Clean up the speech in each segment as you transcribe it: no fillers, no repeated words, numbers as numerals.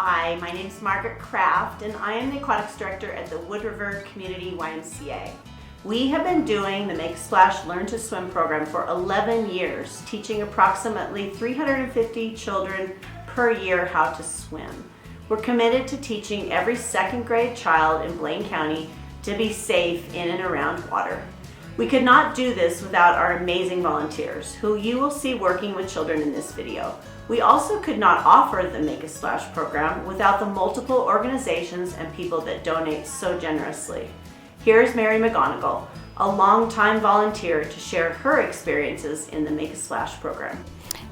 Hi, my name is Margaret Kraft and I am the aquatics director at the Wood River Community YMCA. We have been doing the Make a Splash Learn to Swim program for 11 years, teaching approximately 350 children per year how to swim. We're committed to teaching every second grade child in Blaine County to be safe in and around water. We could not do this without our amazing volunteers, who you will see working with children in this video. We also could not offer the Make a Splash program without the multiple organizations and people that donate so generously. Here's Mary McGonigal, a longtime volunteer, to share her experiences in the Make a Splash program.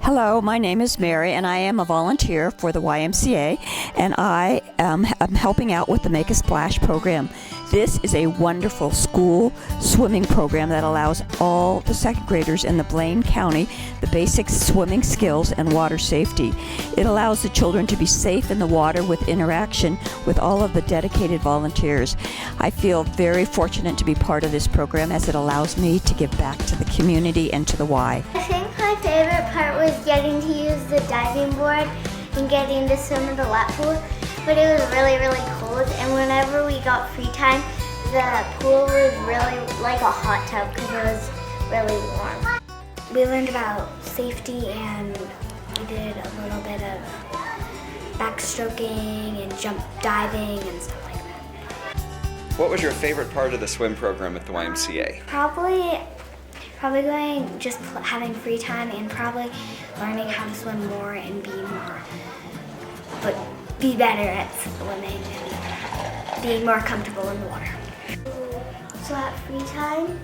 Hello, my name is Mary and I am a volunteer for the YMCA and I am helping out with the Make a Splash program. This is a wonderful school swimming program that allows all the second graders in the Blaine County the basic swimming skills and water safety. It allows the children to be safe in the water with interaction with all of the dedicated volunteers. I feel very fortunate to be part of this program as it allows me to give back to the community and to the Y. I think my favorite part was getting to use the diving board and getting to swim in the lap pool, but it was really, really cold, and whenever we got free time, the pool was really like a hot tub because it was really warm. We learned about safety and we did a little bit of backstroking and jump diving and stuff like that. What was your favorite part of the swim program at the YMCA? Probably going, just having free time and probably learning how to swim more and be better at swimming and being more comfortable in the water. So at free time,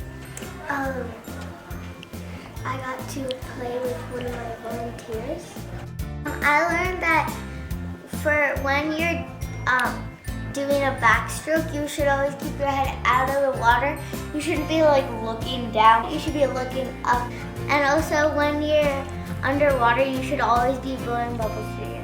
I got to play with one of my volunteers. I learned that for when you're doing a backstroke, you should always keep your head out of the water. You shouldn't be like looking down, you should be looking up. And also when you're underwater, you should always be blowing bubbles through your